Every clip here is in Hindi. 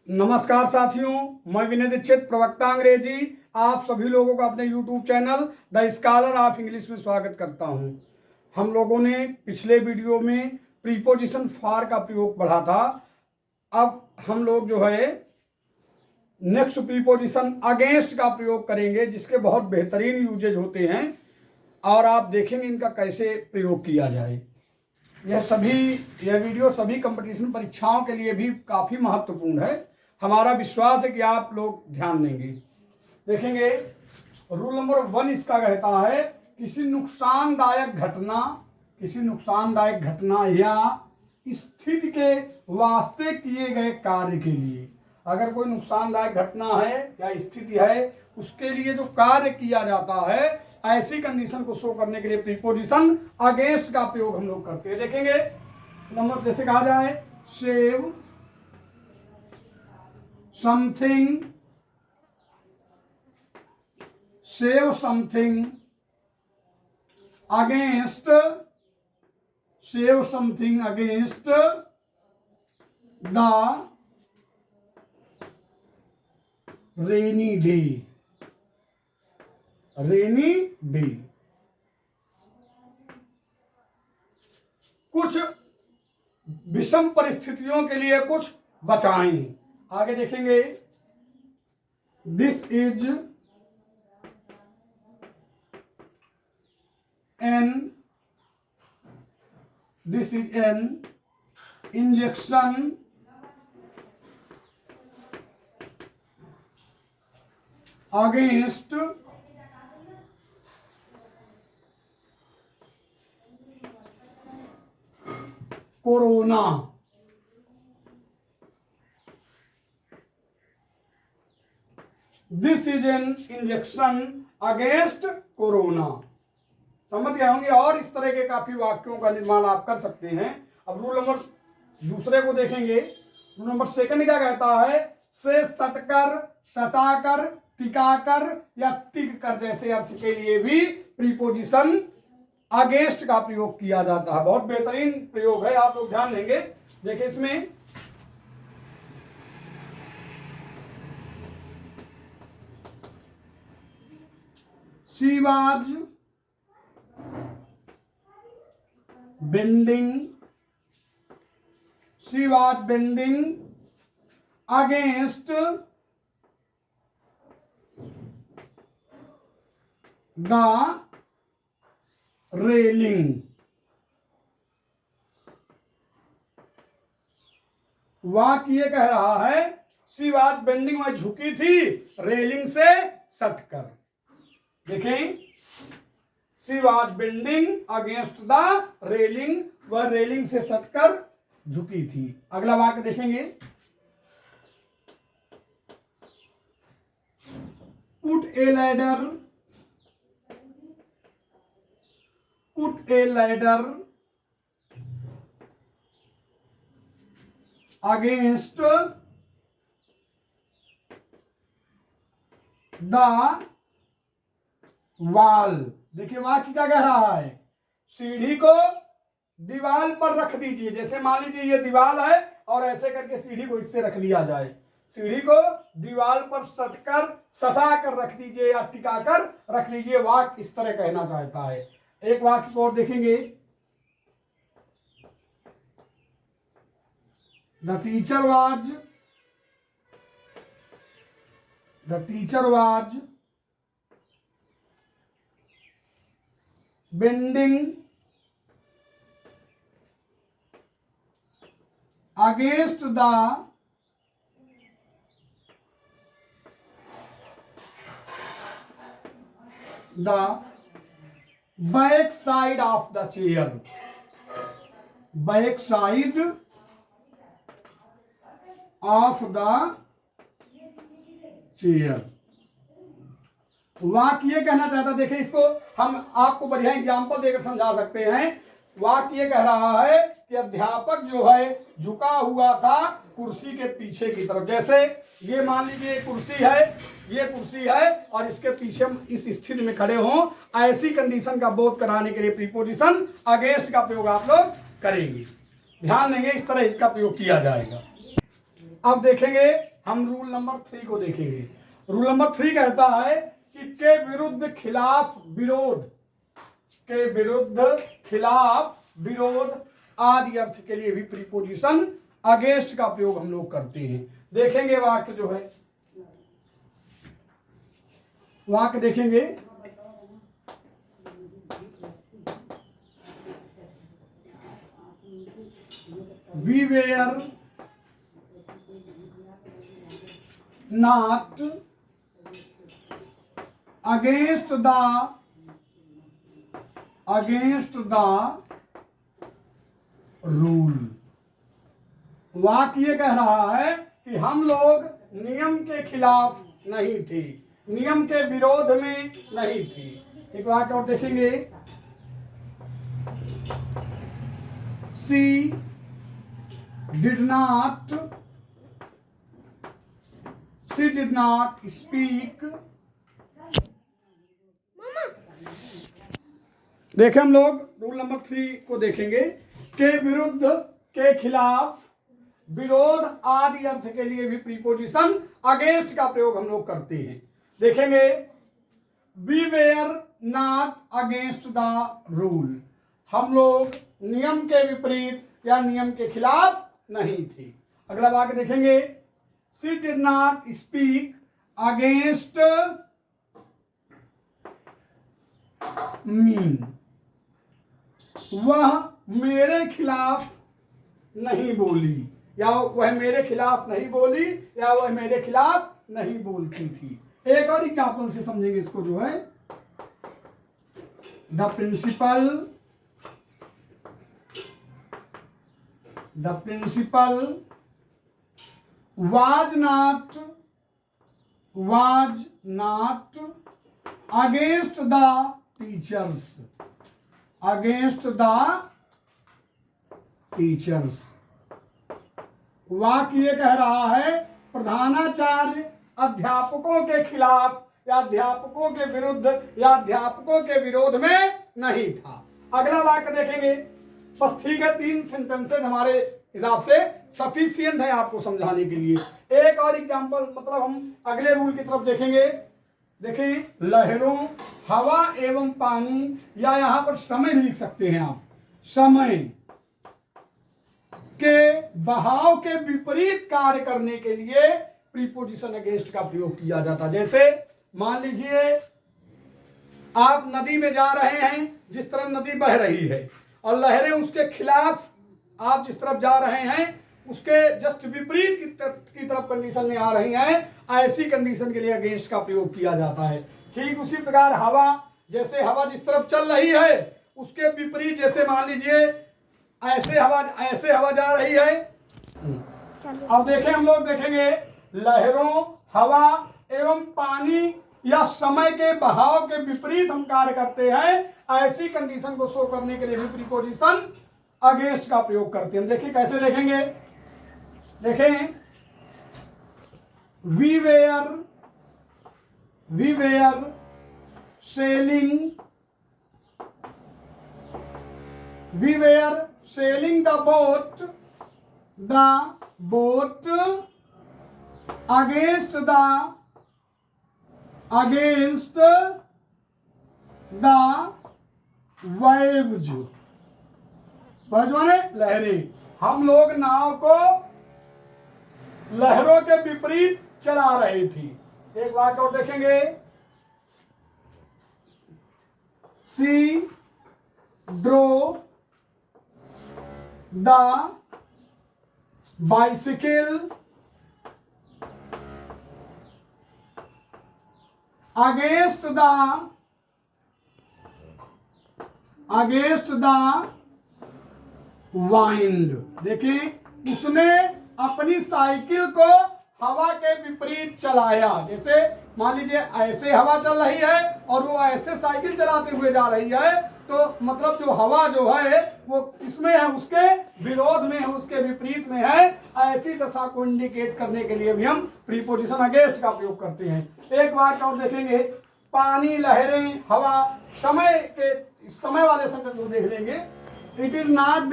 नमस्कार साथियों, मैं विनय दीक्षित, प्रवक्ता अंग्रेजी, आप सभी लोगों का अपने YouTube channel the scholar of English में स्वागत करता हूं। हम लोगों ने पिछले वीडियो में प्रीपोजिशन फॉर का प्रयोग पढ़ा था। अब हम लोग जो है नेक्स्ट प्रीपोजिशन अगेंस्ट का प्रयोग करेंगे, जिसके बहुत बेहतरीन यूजेज होते हैं और आप देखेंगे इनका कैसे प्रयोग किया जाए। यह वीडियो सभी कंपटीशन परीक्षाओं के लिए भी काफ़ी महत्वपूर्ण है। हमारा विश्वास है कि आप लोग ध्यान देंगे। देखेंगे, रूल नंबर 1 इसका कहता है किसी नुकसानदायक घटना या स्थिति के वास्ते किए गए कार्य के लिए। अगर कोई नुकसानदायक घटना है या स्थिति है, उसके लिए जो कार्य किया जाता है, ऐसी कंडीशन को शो करने के लिए प्रीपोजिशन अगेंस्ट का प्रयोग हम लोग करते हैं। देखेंगे नंबर, जैसे कहा जाए save something against the rainy day. कुछ विषम परिस्थितियों के लिए कुछ बचाएं। आगे देखेंगे, this is an injection against corona. This is an injection against corona. समझ गए होंगे। और इस तरह के काफी वाक्यों का निर्माण आप कर सकते हैं। अब रूल नंबर दूसरे को देखेंगे। रूल नंबर 2 क्या कहता है, से सटकर, सटाकर, टिकाकर या टिक कर जैसे अर्थ के लिए भी प्रीपोजिशन अगेंस्ट का प्रयोग किया जाता है। बहुत बेहतरीन प्रयोग है, आप लोग ध्यान देंगे। देखिए इसमें she was bending against the railing। वाक्य ये कह रहा है शी वाज बेंडिंग, वह झुकी थी रेलिंग से सटकर। देखें, she was bending against the railing, वह रेलिंग से सटकर झुकी थी। अगला वाक्य देखेंगे, put A ladder against the wall। देखिए वाक्य क्या कह रहा है, सीढ़ी को दीवार पर रख दीजिए। जैसे मान लीजिए ये दीवार है और ऐसे करके सीढ़ी को इससे रख लिया जाए। सीढ़ी को दीवार पर सटा कर रख दीजिए या टिका कर रख लीजिए। वाक्य इस तरह कहना चाहता है। एक वाक्य को और देखेंगे, the teacher was bending against the back side of the chair. Back side of the chair. वाक्य ये कहना चाहता, देखिए इसको हम आपको बढ़िया एग्जाम्पल देकर समझा सकते हैं। वाक्य ये कह रहा है कि अध्यापक जो है झुका हुआ था कुर्सी के पीछे की तरफ। जैसे ये मान लीजिए ये कुर्सी है और इसके पीछे हम इस स्थिति में खड़े हों, ऐसी कंडीशन का बोध कराने के लिए प्रीपोजिशन अगेंस्ट का प्रयोग आप लोग करेंगे। ध्यान देंगे, इस तरह इसका प्रयोग किया जाएगा। अब देखेंगे हम रूल नंबर 3 को देखेंगे। रूल नंबर 3 कहता है कि के विरुद्ध खिलाफ विरोध, के विरुद्ध खिलाफ विरोध आदि अर्थ के लिए भी प्रीपोजिशन अगेंस्ट का प्रयोग हम लोग करते हैं। देखेंगे वाक्य जो है, वाक्य देखेंगे। We were not against the rule. वाक्य ये कह रहा है कि हम लोग नियम के खिलाफ नहीं थे, नियम के विरोध में नहीं थे। एक वाक्य और देखेंगे। She did not speak. देखें हम लोग रूल नंबर 3 को देखेंगे। के विरुद्ध, के खिलाफ, विरोध आदि अर्थ के लिए भी प्रीपोजिशन अगेंस्ट का प्रयोग हम लोग करते हैं। देखेंगे we were not against the rule, हम लोग नियम के विपरीत या नियम के खिलाफ नहीं थे। अगला वाक्य देखेंगे। She did not speak against me, वह मेरे खिलाफ नहीं बोली, या वह मेरे खिलाफ नहीं बोली, या वह मेरे खिलाफ नहीं बोलती थी। एक और एग्जाम्पल से समझेंगे इसको जो है। The principle was not against the teachers, वाक्य ये कह रहा है प्रधानाचार्य अध्यापकों के खिलाफ या अध्यापकों के विरुद्ध या अध्यापकों के विरोध में नहीं था। अगला वाक्य देखेंगे। बस ठीक है, 3 सेंटेंसेज हमारे हिसाब से सफिशिएंट है आपको समझाने के लिए। एक और एग्जांपल, मतलब हम अगले रूल की तरफ देखेंगे। देखिए, लहरों, हवा एवं पानी, या यहाँ पर समय भी लिख सकते हैं आप, समय के बहाव के विपरीत कार्य करने के लिए प्रीपोजिशन अगेंस्ट का प्रयोग किया जाता। जैसे मान लीजिए आप नदी में जा रहे हैं, जिस तरफ नदी बह रही है, और लहरें उसके खिलाफ, आप जिस तरफ जा रहे हैं उसके जस्ट विपरीत की तरफ कंडीशन में आ रही हैं, ऐसी कंडीशन के लिए अगेंस्ट का प्रयोग किया जाता है। ठीक उसी प्रकार हवा, जैसे हवा जिस तरफ चल रही है उसके विपरीत, जैसे मान लीजिए ऐसे हवा जा रही है। अब देखें, हम लोग देखेंगे लहरों, हवा एवं पानी या समय के बहाव के विपरीत हम कार्य करते हैं, ऐसी कंडीशन को शो करने के लिए भी प्रीपोजिशन अगेंस्ट का प्रयोग करते हैं। देखिए कैसे देखेंगे। देखें, we were sailing the boat against the waves, लहरें। हम लोग नाव को लहरों के विपरीत चला रही थी। एक वाक्य और देखेंगे। She drove the bicycle against the wind। देखिए, उसने अपनी साइकिल को हवा के विपरीत चलाया। जैसे मान लीजिए ऐसे हवा चल रही है और वो ऐसे साइकिल चलाते हुए जा रही है, तो मतलब जो हवा जो है वो इसमें है, उसके विरोध में है, उसके विपरीत में है। ऐसी दशा को इंडिकेट करने के लिए भी हम प्रीपोजिशन अगेंस्ट का प्रयोग करते हैं। एक बात और देखेंगे। पानी, लहरें, हवा, समय वाले सेंटेंस को देख लेंगे। It is not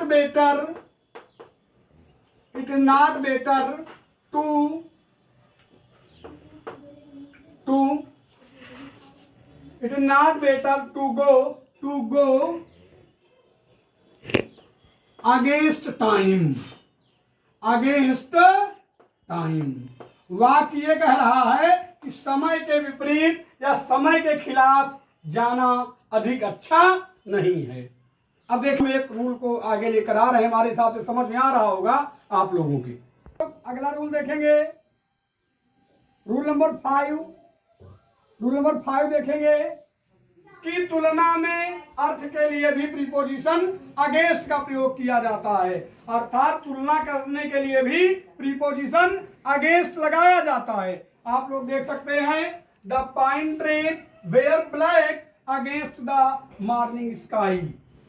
better it is not better to it is not better to go against time वाक्य ये कह रहा है कि समय के विपरीत या समय के खिलाफ जाना अधिक अच्छा नहीं है। अब देखो एक रूल को आगे लेकर आ रहे हैं, हमारे हिसाब से समझ में आ रहा होगा आप लोगों के। अगला रूल देखेंगे, रूल नंबर 5 देखेंगे कि तुलना में अर्थ के लिए भी प्रीपोजिशन अगेंस्ट का प्रयोग किया जाता है, अर्थात तुलना करने के लिए भी प्रीपोजिशन अगेंस्ट लगाया जाता है। आप लोग देख सकते हैं, the pine trees wear black against the morning sky.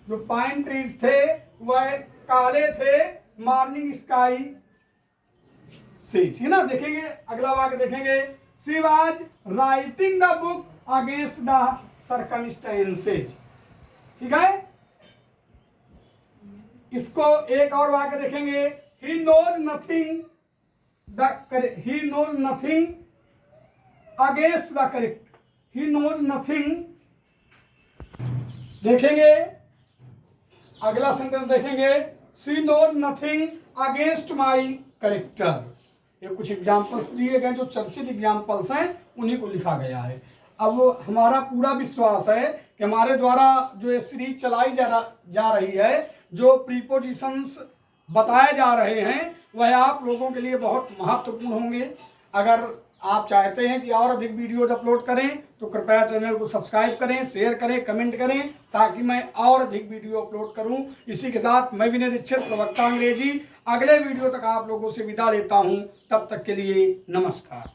जो पाइन ट्रीज थे वह काले थे मॉर्निंग स्काई से, ठीक ना। देखेंगे अगला वाक्य देखेंगे, she was writing the book against the circumstances, ठीक है। इसको एक और वाक्य देखेंगे, he knows nothing against the correct, he knows nothing। देखेंगे अगला सेंटेंस देखेंगे, she knows nothing against my character। ये कुछ एग्जाम्पल्स दिए गए जो चर्चित एग्जाम्पल्स हैं, उन्हीं को लिखा गया है। अब हमारा पूरा विश्वास है कि हमारे द्वारा जो ये सीरीज चलाई जा रही है, जो प्रीपोजिशंस बताए जा रहे हैं, वह आप लोगों के लिए बहुत महत्वपूर्ण होंगे। अगर आप चाहते हैं कि और अधिक वीडियोज अपलोड करें तो कृपया चैनल को सब्सक्राइब करें, शेयर करें, कमेंट करें, ताकि मैं और अधिक वीडियो अपलोड करूं। इसी के साथ मैं विनय दीक्षित, प्रवक्ता अंग्रेजी, अगले वीडियो तक आप लोगों से विदा लेता हूं। तब तक के लिए नमस्कार।